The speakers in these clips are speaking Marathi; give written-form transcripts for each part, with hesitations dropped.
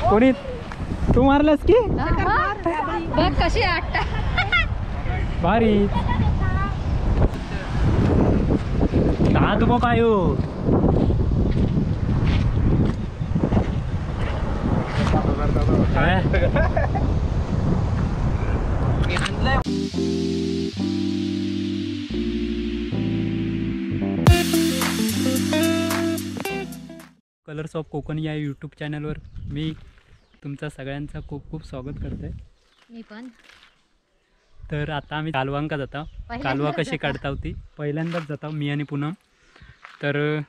कोणी तू मारलास की बघ कशी आट्टा भारी दात बघ काय हो कलर्स ऑफ कोकण या यूट्यूब चॅनलवर मी तुमचा सगळ्यांचा खूप खूप स्वागत करते. मी पण. तर आता आम्ही कालवांका जातो. कालवा कशी काढता होती पहिल्यांदाच जातो मी आणि पूनम. तर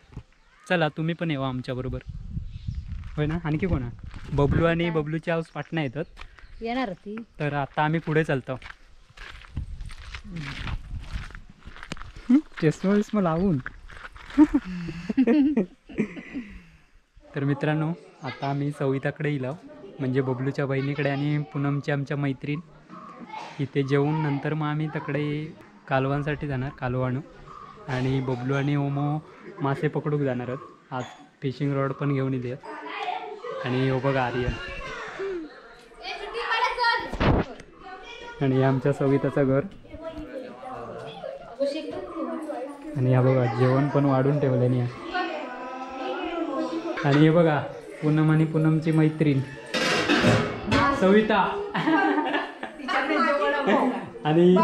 चला तुम्ही पण येवा आमच्याबरोबर. होय ना. आणखी कोणा बबलू आणि बबलूची हाऊस पाटणा येतात येणार होती. तर आता आम्ही पुढे चालतो. चष्मा विस्मा लावून. तर मित्रांनो आता आम्ही सविताकडे येलो म्हणजे बबलूच्या बहिणीकडे आणि पूनमची आमच्या मैत्रीण इथे जेवून नंतर मग आम्ही तकडे कालवांसाठी जाणार कालवाणू आणि बबलू आणि ओमो मासे पकडूक जाणार आहोत. आज फिशिंग रॉड पण घेऊन येते आणि हो बघा आर्यन आणि हे आमच्या सविताचं घर आणि या बघा जेवण पण वाढून ठेवलं नाही. आणि हे बघा पूनम आणि पूनमची मैत्रीण सविता आणि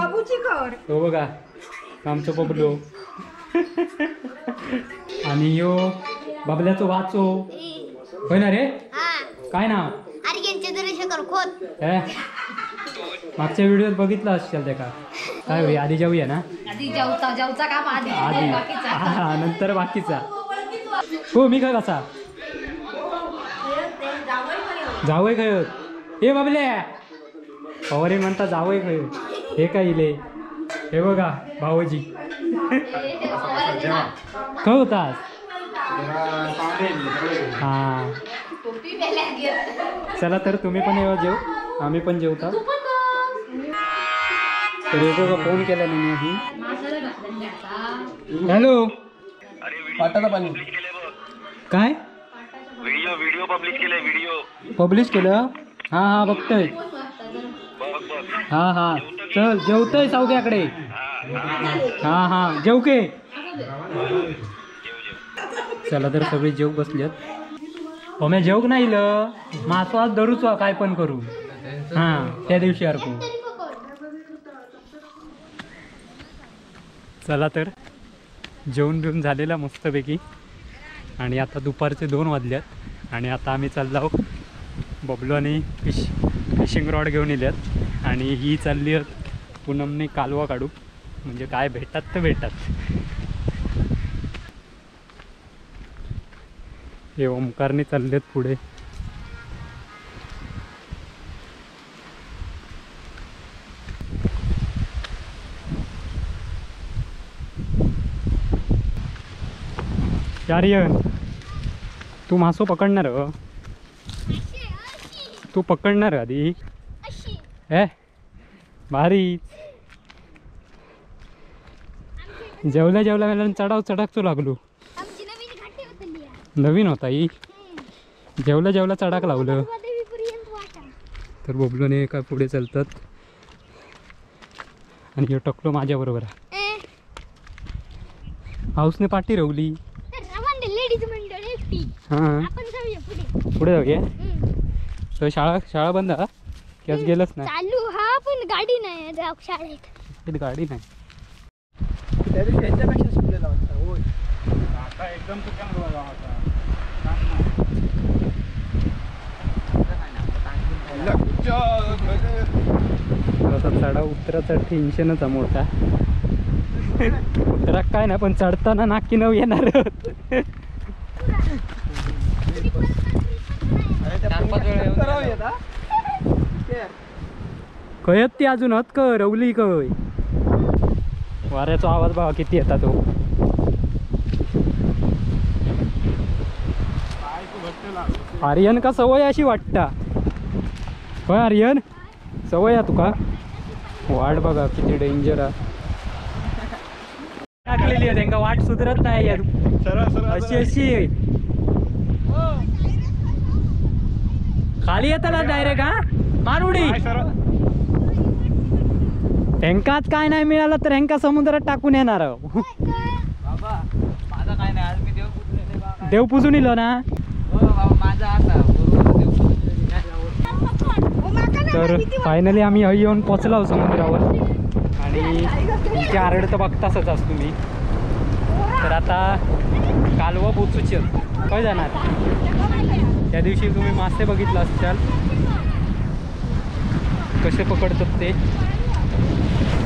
हो बघा आमचं बबलू आणि यो बबल्याचं वाचो होय ना रे. काय नाव मागच्या व्हिडिओत बघितलं असेल त्या का काय होई आधी जाऊया ना आधी जेवचा काम आधी हा नंतर बाकीचा. हो मी काय कसा जावय खय हे बाबल्या पवारी म्हणता जावय खय हे काय इले हे बघा भाऊजी काय होतास हा. चला तर तुम्ही पण येवा जेव आम्ही पण जेवता. तर हे बघा फोन केला नाही आधी. हॅलो पाटाचं पाणी काय व्हिडिओ पब्लिश केलं हा हा बघतोय हा हा चल जेवतोय सावग्याकडे हा हा जेव के. चला तर सगळे जेव बसलेत. मी जेवक नाही मासो आज धरूच काय पण करू हा त्या दिवशी अर्को. चला तर जेवण बिवून झालेला मस्तपैकी आणि आता दुपारचे 2 वाजल्यात आणि आता आम्ही चाललो बबलू आणि फिशिंग रॉड घेऊन येल्यात आणि ही चालली आहेत पूनमने कालवा काढू म्हणजे काय भेटतात तर भेटतात. हे ओमकारने चाललेत पुढे. आर्यन तू मासो पकडणार तू पकडणार आधी हे भारी जेवल्या जेवल्या वेळेला चढाकचो लागलो. नवीन होता ही जेवल्या जेवल्या चढाक लावलं. तर बबलूने काय पुढे चालतात आणि हे टकलो माझ्या बरोबर हाऊसने पाठी रवली. हां पुढे जाऊया. तर शाळा बंद की आज गेलंच नाही चालू हा पण गाडी नाही शाळेत गाडी नाही त्या दिवशी ह्याच्यापेक्षा सुटलेला वाटतं. होय आता एकदम चढा उतराचा टेन्शनच आहे मोठा. उतरा काय नाही पण चढताना नाकी नऊ येणार. कयत ती अजून हत क रवली कय वाऱ्याचा आवाज बघा किती येतात तो. आर्यन का सवय अशी वाटता होय आर्यन सवय आहे तुका. वाट बघा किती डेंजर आहे टाकलेली आहे त्यांना वाट सुधरत नाही अशी खाली येताना डायरेक्ट हा मारुडी. ह्यांकाच काय नाही मिळालं तर ह्यांका समुद्रात टाकून येणार. बाबा माझा काय नाही, आज मी देव पुजलेले बाबा. देव पूजून इलो ना. हो बाबा माझा आता बरोबर देव पुजलेले. तर फायनली आम्ही हई येऊन पोचलो समुद्रावर आणि तुमची आरड तर बघतासच आज तुम्ही. तर आता कालवा बोचूचे काय जाणार. त्या दिवशी तुम्ही मासे बघितलं असाल कसे पकडतात ते.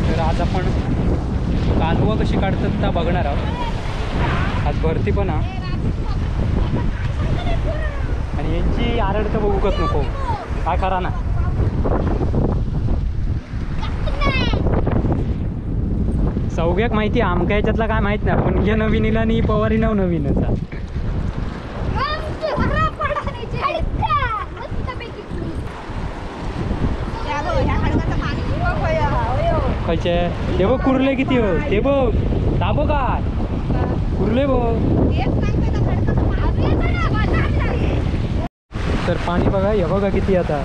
तर आज आपण कालवा कशी काढतात त्या बघणार आहोत. आज भरती पण हा आणि यांची आरड तर बघूकच नको काय करा ना. सौग्याक माहिती आमका याच्यातला काय माहित नाही पण हे नवीन इला आणि पवारी नव नवीनच. खायचे ते बघ कुर्ले किती हो ते बघ दाबो काय कुर्ले बघ. तर पाणी बघा हे बघा किती आता.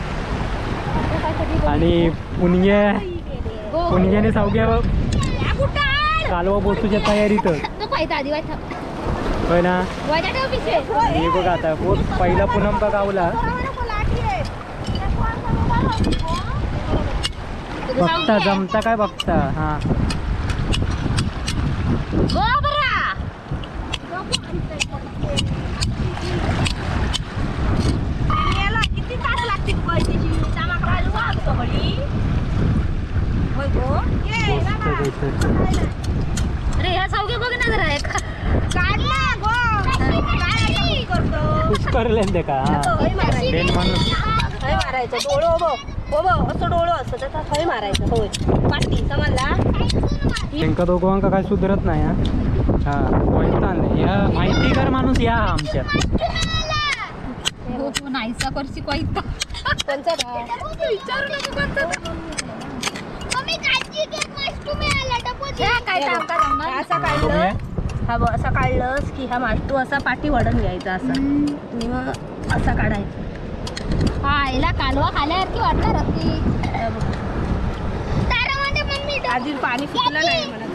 आणि पुणग्याने सावग्या कालवा बोसूच्या तयारीत होय ना. हे बघा आता पहिला पूनम का गावला बघता जमता काय बघता. हा किती तास लागतील पैशाची अरे ह्या सावगे बघ ना जरा एक करले ते का बेन म्हणून मारायचं डोळं असं डोळं असतं त्याचा खय मारायचं होय पाठी समजला. त्यांका दोघांका काय सुधरत नाही. हा आणले या माहिती कर माणूस या आमच्या नाहीसा करची कोयता असा काढलंस की हा माष्टू असा पाठी वडून घ्यायचा असा आणि मग असा काढायचा. हा याला कालवा खाल्यासारखी वाटणार होती. आधी पाणी सुटलं नाही मला.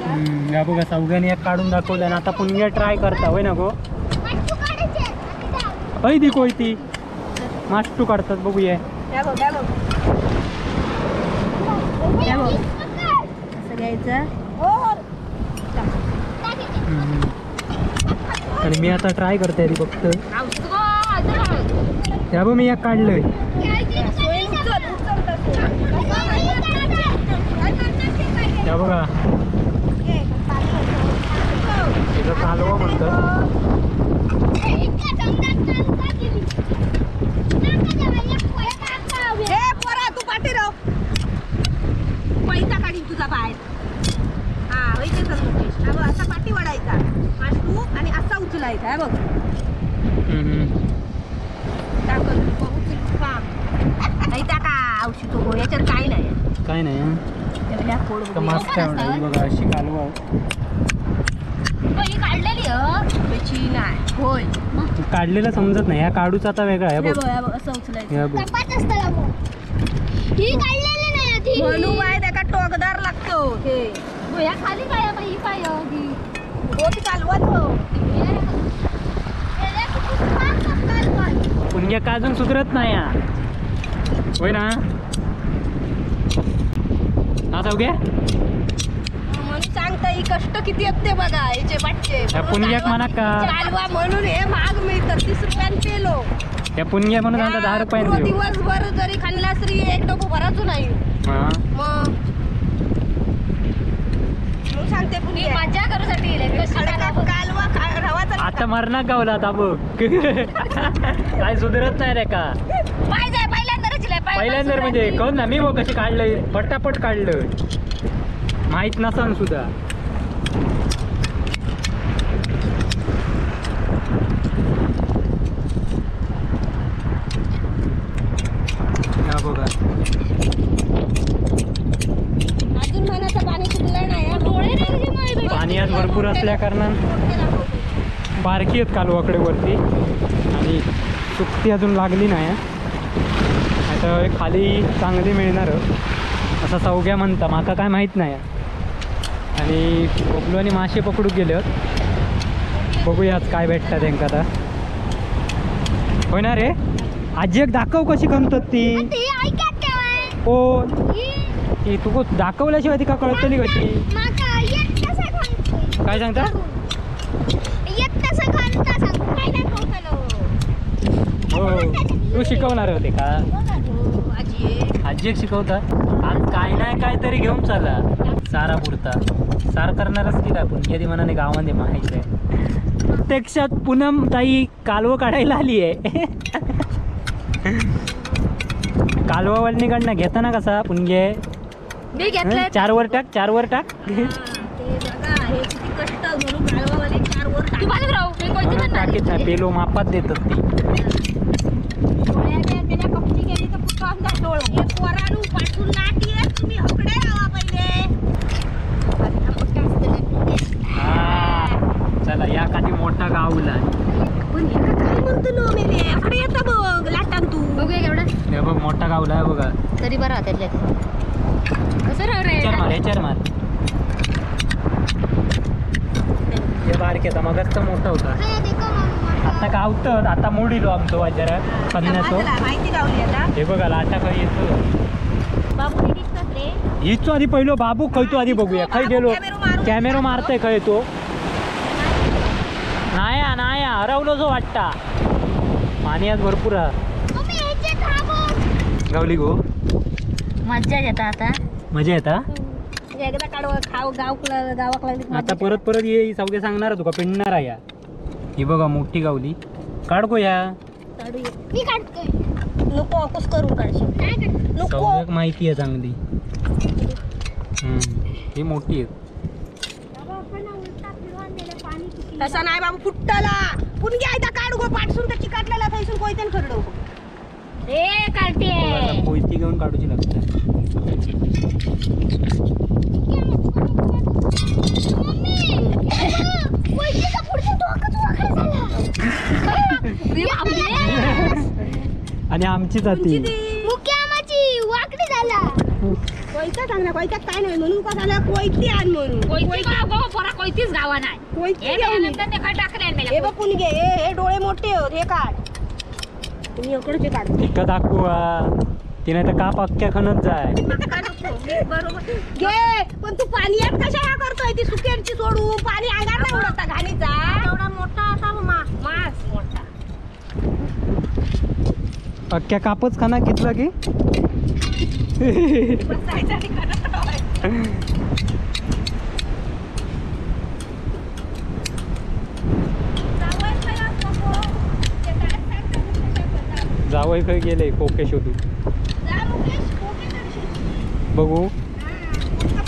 या बघा चौघ्याने एक काढून दाखवलं आणि आता पुन्हा ट्राय करता होय ना गो. ऐ दी कोयती मास्टू काढतात बघूया. असं घ्यायचं. आणि मी आता ट्राय करते आधी फक्त. या बघ मी एक काढलंय. या बघा तिथं कालवा म्हणतात. तू पाठी राव पैसा काढीन तुझा बाहेर. हा वैद्य असा पाठी वडायचा माष्टू आणि असा उचलायचा बघ. नाही का औषध हो याच्यात काय नाही काय नाही मस्त आहे बघा अशी कालवा काढलेली नाही होय काढलेला समजत नाही. ह्या काढूचा आता वेगळा आहे बघ. असं उचलायचं म्हणून काय त्याला टोकदार लागतो हे खाली काय बाई काय बोट चालवत पुण्या का अजून सुधरत नाही हा होय ना. हा चौघ्या म्हणून सांगता ही कष्ट किती आहेत ते बघा याचे बाटचे पुण्याक म्हणा का चालवा म्हणून हे महाग मिळतं 30 रुपयान पेलो. त्या पुण्या म्हणून आता 10 रुपयाने देऊ. दिवसभर जरी खाल्ला तरी एक डोकं भरायचो नाही. मग सांगते पुण्या मजा करूसाठी कालवा रवाचा आता मरणाक गावला आता बघ. काय सुधरत नाही रे का. पहिल्यांदा म्हणजे कोण ना मी बघ कशी काढलंय पटापट काढलं माहित नसन सुद्धा. हा बघा अजून मनाचं पाणी सुकलं नाही. पाणी आज भरपूर असल्या कारणान बारकी आहेत कालवाकडे वरती आणि सुकती अजून लागली नाही. तर खाली चांगली मिळणार असं चौघ्या म्हणता, माका काय माहीत नाही. आणि बबलू आणि मासे पकडूक गेले बघूयाच काय भेटतात त्यांना आता. होय ना रे आजी एक दाखव कशी करतात ती. ते ऐकत तेव्हा. ओ ही ती तू दाखवल्याशिवाय ती का कळतली कशी. माका एकटा सांगतो. काय सांगता. एकटा सांगता सांगू काय दाखवतलो. हो तू शिकवणार होते का. आजी एक शिकवतात. आज काय नाही काय तरी घेऊन चाला सारा पुरता. सार करणारच की आपण कधी मनाने गावामध्ये माहिती आहे. प्रत्यक्षात पूनम ताई कालवं काढायला आली आहे. कालवा वळणीकडनं घेताना कसा पुणगे मी घेतलंय. 4 वर टाक 4 वर टाक. ते बघा हे किती कष्ट म्हणून कालवावाले 4 वर तू बाजूला राहू मी कोणती पण नाही. टाकीत पेलो मापात देतात ती. त्याला कपची गेली तर पुढं आमचा डोळ. हे पोरानू पाठवून नाटी आहे, तुम्ही हकडे राहा पहिले. हा, चला या कधी मोठा गावला. पण हे काय म्हणतो नो मेले हकडे येतं बघ लाटान तू. बघूया केवढा हे बघ मोठा गावला आहे बघा. तरी बरा त्यातल्या कसं राहू रे. याच्यावर मार. हे बारकेचा मगच तर मोठा होता. काय देखो मम्मा. आता गावतं आता मोडीलो आमचं वाजरा पन्नासो. माहिती गावली आता. हे बघा लाटा खाई येतो. बाबू हे दिसतात रे. हीच आधी पहिलो बाबू खयतो आधी बघूया खय गेलो. कॅमेरो मारतोय खय तो. नाया नाया हरवलो जो वाटता. पाणी आज भरपूर मम्मी याचे थांबव. गावली गो. मज्जा येतात आता. मजा येता. एकदा काढव खाव गावाकला आता परत ये सगळे सांगणार तुका पिणणार आहे या. ही बघा मोठी गावली. काढ गो या. मी काढतोय. नको कुस करून काढशील. नाही काढत. नको सौम्यक माहिती आहे चांगली. ही मोठी आहे. बाबा आपण उलटा फिरवून दिलं पाणी किती. तसा नाही बाबू फुट्टाला पुणगी आयता काढ गो पाठसून तर चिकाटलेला थैसून कोयतेन खरडो. रे काढते. कोयती घेऊन काढूची लागते. मम्मी कोयतीचा पुढचा डोकं वाकडं झालं. आणि आमची जाती मुक्यामाची वाकडी झाला. कोयता चांगला कोयत्यात काय नाही म्हणून का झाला कोयती आण म्हणून. कोयती गाव पोरा कोयतीच गावा नाही. कोयती हे घेऊन ये. नंतर ते काय टाकले हे बघ पुणगे हे डोळे मोठे होत हे काढ. तुम्ही इकडचे काढ. तिकं दाखवा तिने तर काप अख्ख्या खणत जाय. बरोबर घे पण तू पाण्यात कशा ह्या करतोय ती सुकेरची सोडून पाणी अंगार नाही उडता घाणीचा. एवढा मोठा असा मास मोठा. अख्ख्या कापच खाना घेतलं की. बसायचा आणि करत राहायचं. जावंच नाही नको. ते काय सांगतात तुमच्या जावई काही गेले कोके शोधू. जा मुकेश कोके दर्शन. बघू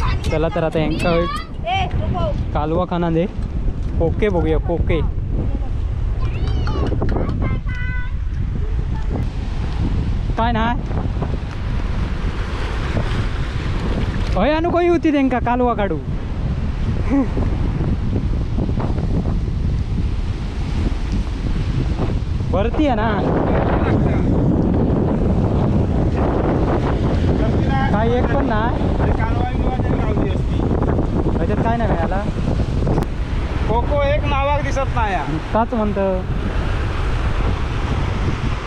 पाणी चला तर आता यांका ए नको कालवा खाना दे. कोके बघूया कोके. काय ना हय अनु खंय होती त्यांका कालवा काढू. भरती आहे ना. काय एक पण नाही त्याच्यात काय नाही मिळाला. कोको एक नावाक दिसत नाही या. काच म्हणतं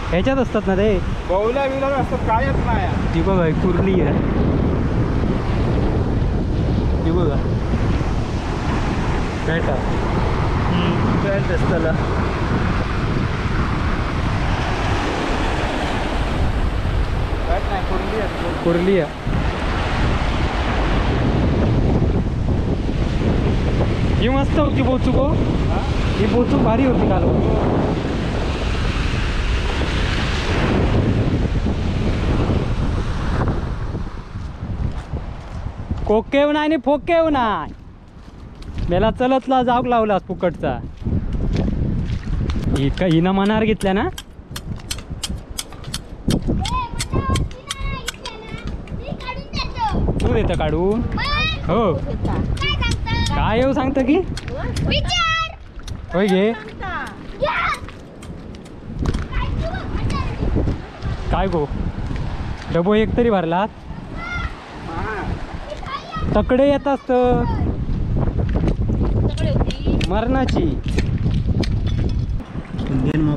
ह्याच्यात असतात ना ते. बौल्या बिवल्या असतात कायच नाही या. ती बघा कुर्ली आहे. ती बघा बेटा बेल्ट असताना काहीच नाही कुर्ली आहे. कुर्ली आहे. ही मस्त होती बोचूक हो. ही बोचूक भारी होती काल. कोकेव नाही आणि फोकेव नाही. मेला चलतला जाऊक लावलास फुकटचा. हिनं मनार घेतल्या ना. तू देतं काढून. हो काय येऊ सांगतं की होय घे. काय गो डबो एक तरी भरला तकडे येत असत मरणाची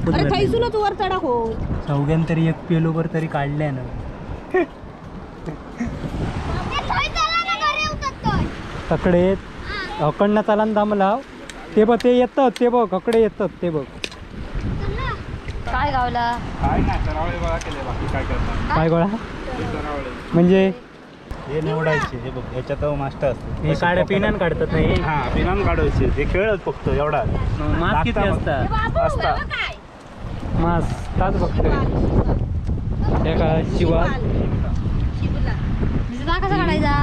अरे थैसूनच वर चढा हो. चौघ्यान तरी एक पेलोभर तरी काढल्या ना तकडे अकडनं चालान दामला ते बघ ते येतात ते बघ अकडे येतात ते बघ काय गावला काय नाही सरावळे बघा केले बाकी काय करतात काय गोळा सरावळे म्हणजे हे निवडायचे हे बघ ह्याच्यात मास्टर असतो हे काड्या पिण्यान काढतात नाही हा पिनान काढायचे ते खेळत फक्त एवढा मास किती असतात असता मास ताच बघतोय हे का शिवा कसा काढायचा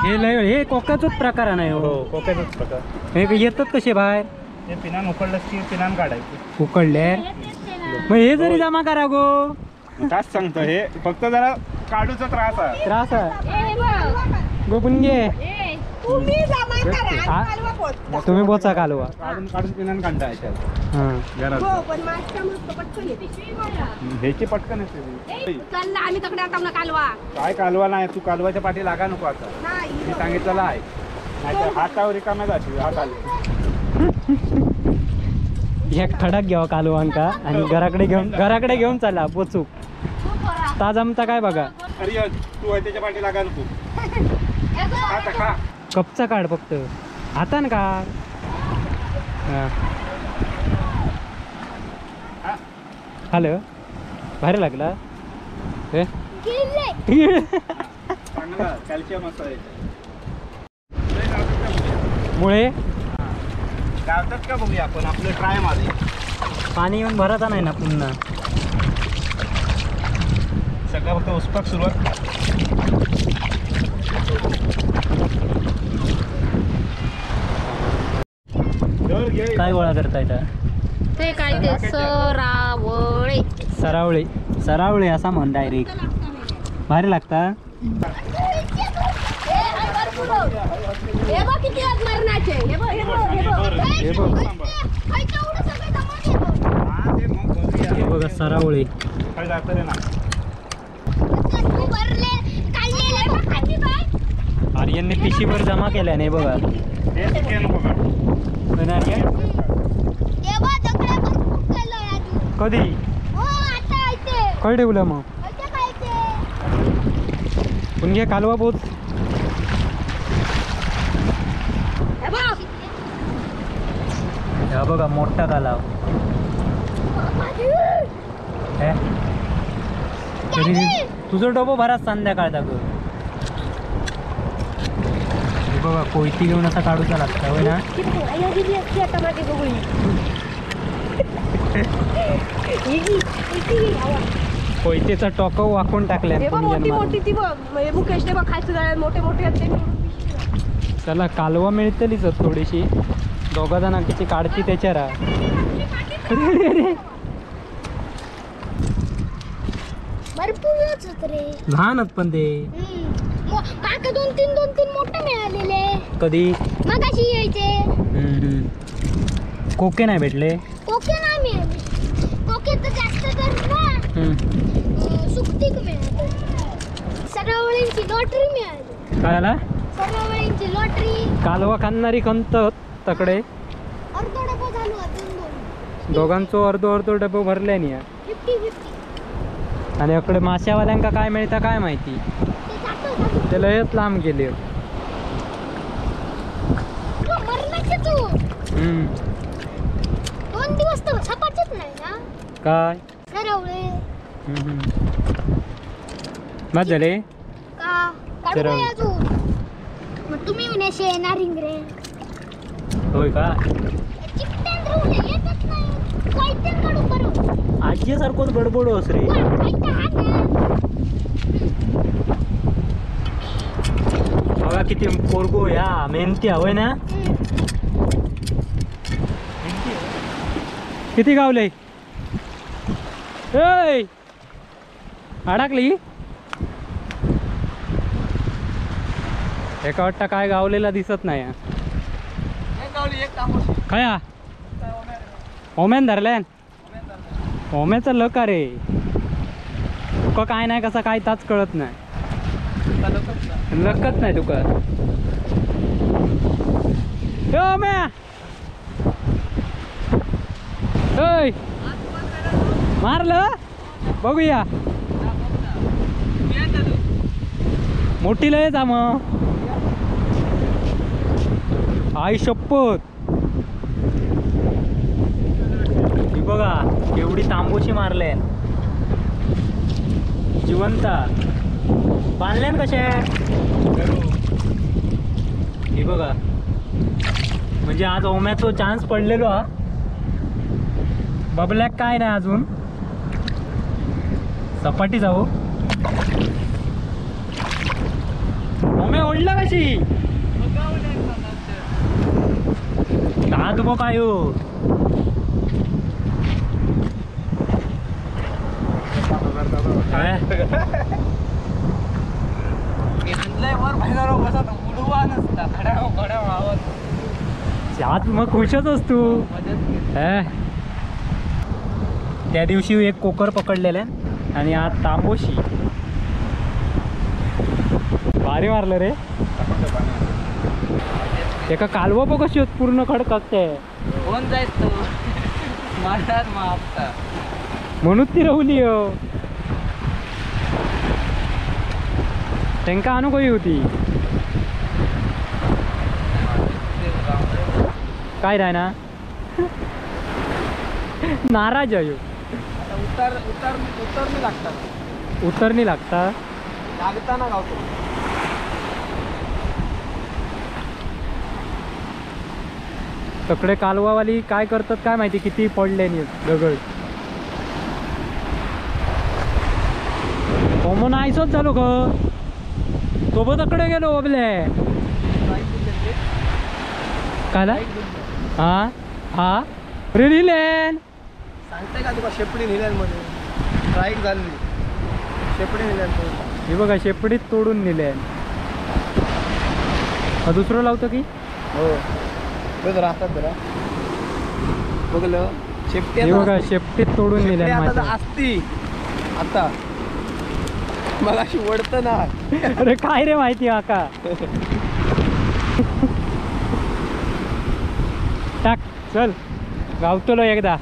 हे लय हे कोक्याचाच प्रकार नाही हो हो कोक्याचाच प्रकार हे येतात कसे बाहेर ते पिनान उकडलंच की पिनान काढायचे उकडले मग हे जरी जमा करा गो काच सांगतो हे फक्त जरा काढूचा त्रास आहे त्रास आहे गोपून घे तुम्ही जमा करा हा? आणि कालवा पोचता. तुम्ही बोचा कालवा काढून काढून पिनान काढता याच्यात हां हो पण मास्टर मस्त पटकन येते. ह्याची पटकन असते चल ना आम्ही तकडे आता ना कालवा काय कालवा नाही तू कालवाच्या पाठी लागा नको आता नाही मी सांगितलेलं आहे नाहीतर हातावर रिकाम्या जाशील हात आले एक खडक घ्यावा कालवांका आणि घराकडे घेऊन चला पोचू ताज आमचा काय बघा अरे तू आहे त्याच्या पाठी लागा नको आता खा कपचा काढ फक्त हातान काढ हां हॅलो भारी लागला हे चांगला कॅल्शियम असतं मुळे गावतात का बघूया आपण आपलं ट्राय मध्ये पाणी येऊन भरायचा नाही ना पुन्हा सगळं फक्त उसपाक सुरुवात काय गोळा करता येतं ते काय ते सरावळे सरावळे सरावळे असा म्हण डायरेक्ट भारी लागता हे बघ किती आहेत मरणाचे हे बघ हे बघ हे बघ हे बघ हे बघा सरावळे काय जातं रे ना अरे यांनी पिशीभर जमा केल्या नाही बघा हे सुके नको काढू. होणार काय? कधी काय ठेवलं मग पुण्य कालवा बोत हे बघ हा बघा मोठा कालाव हे? तरी तुझं डबो भराच संध्याकाळचा ग हे बघा कोयती घेऊन असा काढूचा लागता होय ना कोयतेचा टोकव वाकून टाकल्या हे बघ मोठी मोठी ती बघ म्हणजे मुकेश ते बघ खायचं जाळे मोठे मोठे आहेत ते चला कालवा मिळतलीच थोडीशी दोघा जण किती काढती त्याच्या रा भरपूर रे लहानच पण ते काका दोन तीन मोठे मिळालेले कधी मगाशी यायचे कोके नाही भेटले कोके नाही मिळाले कोके तर जास्त तर ना सुकटीक मिळाले सरावळींची लॉटरी मिळाली काय आला सरावळींची लॉटरी कालवा खाणारी खंत तकडे अर्धो डबा झालो अजून दोन दोघांचो अर्धो डबो भरले नाही 50-50 आणि अकडे माशावाल्यांका काय मिळतं काय माहिती ते जातो ते लयच लांब गेले मरणाचे तू 2 दिवस तर सपाटच नाही ना काय सरवळे मग झाले का काढू सरवळे. नाही अजून मग तुम्ही उन्याशी येणार रे होय का चिकट्यान राहून येतच नाही काहीतरी काढू करू आजी सारखंच बडबडो अस रे बघा किती पोरगो या मेहनती हवंय ना किती गावले ऐ अडकली एका वाटता काय गावलेला दिसत नाही काय ओम्यान धरल्यान ओम्याचं लक रे तुका काय नाही कसा काय ताच कळत नाही लकत नाही तुका यो म्या ओय मारलं बघूया मोठी लयच मग आई शपथ ही बघा केवढी तांबोशी मारले जिवंत बांधल्यान कसे ही बघा म्हणजे आज ओम्याचा चान्स पडलेलो हा बबल्याक काय नाही अजून सपाटी जाऊ ओम्या ओढला कशी दाद बघ काय हो आज मग खुशच असतो त्या दिवशी एक कोकर पकडलेलं आणि आज तांबोशी भारी मारलं रे एका कालवा बघ कशी पूर्ण खडकते कोण जायचं मारतात मग म्हणून ती रवली हो त्यांका आणू काही होती काय राय ना नाराज आहे उतरणी लागतात उतरणी लागता लागताना गावतो तकडे कालवावाली काय करतात काय माहिती किती पडले दगड होमो नाहीच झालो ग सोबतकडे गेलो बबले काला हा हा रे लिहिलेन सांगते का तुला शेपडी नेल्यान म्हणून स्ट्राईक झाली शेपडी नेल्यान हे बघा शेपडीत तोडून नेले दुसरं लावतो की हो बघ राहतात जरा बघलं शेपटी हे बघा शेपटीत तोडून नेले असती आता मला अशी वडत ना अरे काय रे माहिती आका टाक चल गावतलो एकदा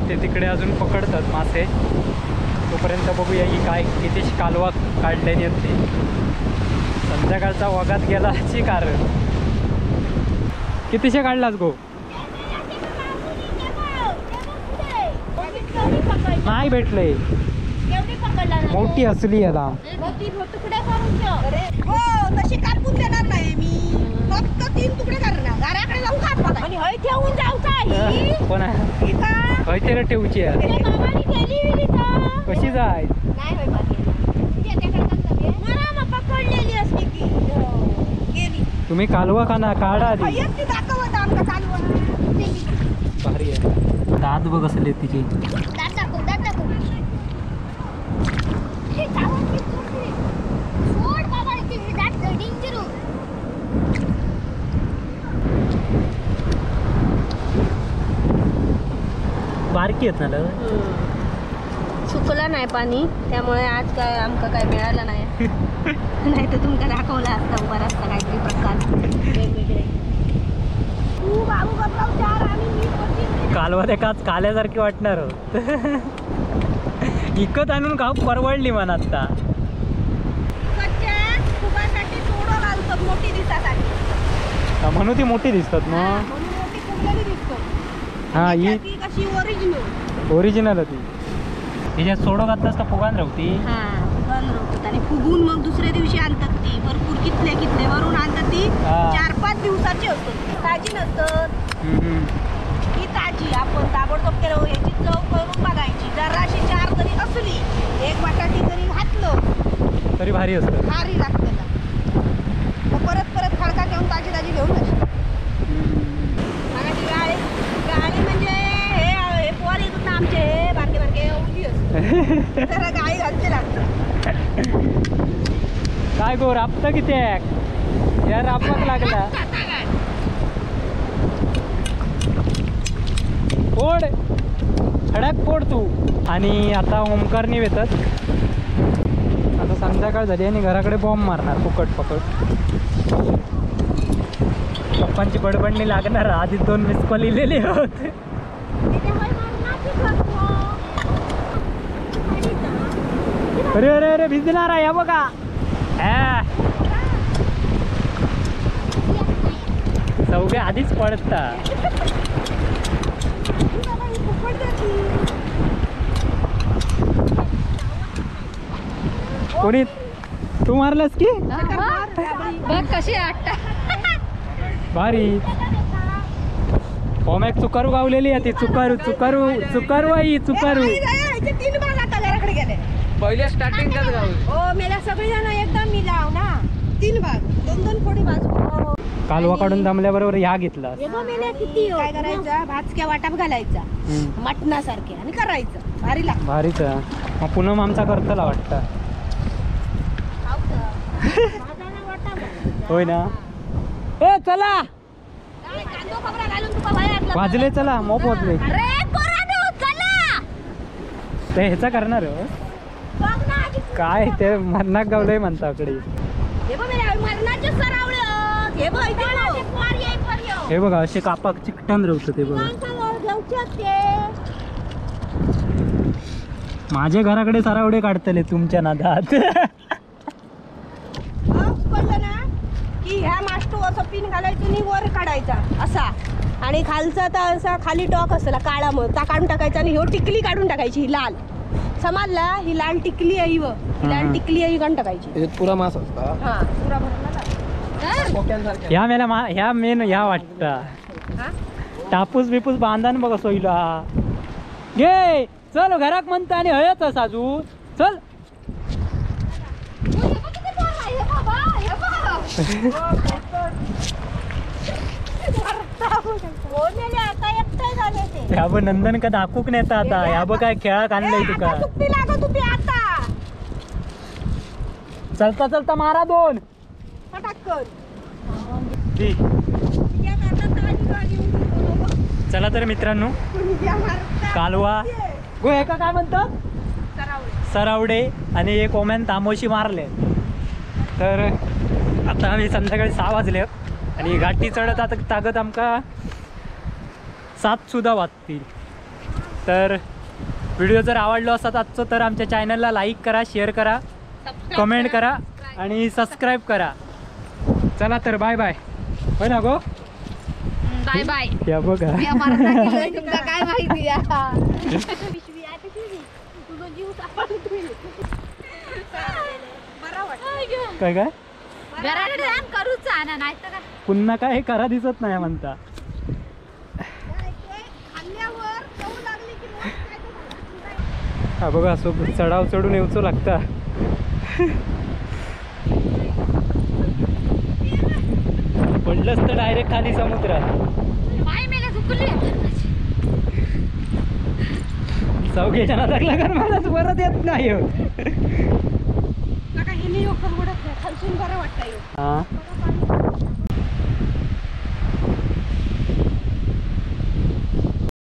ते तिकडे अजून पकडतात मासे तोपर्यंत बघूया ही काय किती कालवा काढल्याने ते संध्याकाळचा वगात गेलाची कारण कितीशे काढलास गो नाही भेटले मोठी असली याला हो तशी कापून देणार नाही मी फक्त 3 तुकडे करणार घराकडे जाऊ कापा आणि हय ठेवून जाऊ काय कोण आहे इथं खैतेला ठेवची आहे ते मामाने केली कशी जाय नाही होय बाकी मला मग पकडलेली असली की गेली तुम्ही कालवा खाना काढा आधी हयच ती दाखवत आमका चालू भारी आहे दात बघ असले तिची दात दाखव हे जाऊन की सोड बाबा ते दात डेंजर बारकी आहेत ना सुकलं नाही पाणी त्यामुळे आज काय आमका काय मिळालं नाही नाही तर तुमका दाखवला असता उभा असता काहीतरी प्रकार वेगवेगळे तू बाबू बदलाव चार आणि मी 25 कालवा ते काच काल्यासारखी वाटणार इकत आणून गाव परवडली म्हणा आता कच्च्या फुगासाठी सोडो घालतो मोठी दिसासाठी म्हणून ती मोठी दिसतात मग म्हणून मोठी फुगलेली दिसतो हा ही ती कशी ओरिजिनल ओरिजिनल होती तिच्यात सोडो घातलास तर फुगान राहती हा बंद होतात आणि फुगून मग दुसऱ्या दिवशी आणतात ती भरपूर कितले वरून आणतात ती हा. 4-5 दिवसाची असतात ताजी नसतात ही ताजी आपण ताबडतोब केलं याची चव करून बघायची जराशी 4 जरी असली एक बटाटी जरी घातलं तरी भारी असतं भारी लागतं ना. मग परत खडका घेऊन ताजी घेऊन जायची आणि गाळे म्हणजे हे पोर येतात ना आमचे हे बारके उभी असतात तर गाई घालते लागतात काय गो राबतं किती आहे या रापाक लागला फोड खड्याक फोड तू. आणि आता ओमकारनी येतात. आता संध्याकाळ झाली आणि घराकडे बॉम्ब मारणार फुकट फकट. पप्पांची बडबडणी लागणार. आधी 2 मिस कॉल लिहिलेले होते. अरे अरे अरे भिजणार आहे या बघा. चौघे आधीच पडतात. कोणी तू मारलंस की बघ कशी आटता. भारी. एक चुकारू गावलेली आहे ती. चुकारू चुकारू चुकारू आई चुकारू. 3 भाग आता घराकडे गेले. पहिले स्टार्टिंग काच गाव हो मेला सगळे जण एकदम मिलाव ना. 3 भाग 2-2 फोडी बाजू. कालवा काढून जमल्याबरोबर ह्या घेतला. किती काय करायचं भाजक्या वाटाप घालायचा मटणासारखे आणि करायचं भारी लागतं. भारीच. मग पूनम आमचा करतला वाटतं. होय ना. ए चला कांदो खोबरा घालून तुका बाहेर वाजले. चला मोप वाजले. अरे पोरांनो चला. ते ह्याचा करणार हो. बघ ना आधी. काय ते मरणाक गावलंय म्हणता आकडे. हे बघ मेला मरणाचे सरावलं. हे बघ इथे पोर ये पर्यो. हे बघा असे कापाक चिकटन राहतं ते बघा. घेऊच्यात ते. माझ्या घराकडे सरावडे काढतले तुमच्या नादात. कळलं ना की ह्या मास्टू असं पिन घालायचं आणि वर काढायचा असा. आणि खालचा तर असा खाली टॉक असला काळा मग ता काढून टाकायचा. आणि ह्यो टिकली काढून टाकायची ही लाल. समजला ही लाल टिकली आहे व ही लाल टिकली आहे काढून टाकायची. याच्यात पुरा मास असता. हा पुरा भरला जातो. कोक्यांसारख्या. ह्या मेला ह्या मेन ह्या वाटतं. टापूस बिपूस बांधान बघा सोयला. घे चल घराक म्हणता आणि हयच साजू चल. ह्या ब नंदन का दाखवूक नेता आता. ह्या ब काय खेळाक आणलंय तुका. चलता चलता मारा 2 चला तर मित्रांनो कालवा गो हे का काय म्हणतात सरावडे आणि एक ओम्यान तामोशी मारले. तर आता आम्ही संध्याकाळी 6 वाजले आणि घाटी चढत आता तागत आमका 7 सुद्धा वाजतील. तर व्हिडिओ जर आवडलो असतात आजचं तर आमच्या चॅनलला लाईक करा, शेअर करा, कमेंट करा आणि सबस्क्राईब करा. चला तर बाय बाय. होय ना गो. Bye bye. या बघा तुमका काय माहिती काय काय करूच नाही तर पुन्हा काय हे करा दिसत नाही म्हणता. हा बघा सोबत चढाव चढून येऊचो लागता. पडलंच तर डायरेक्ट खाली समुद्रात. चौघेच्या नादाक लागणार मलाच परत येत नाही. खालसून बरं वाटतं. हा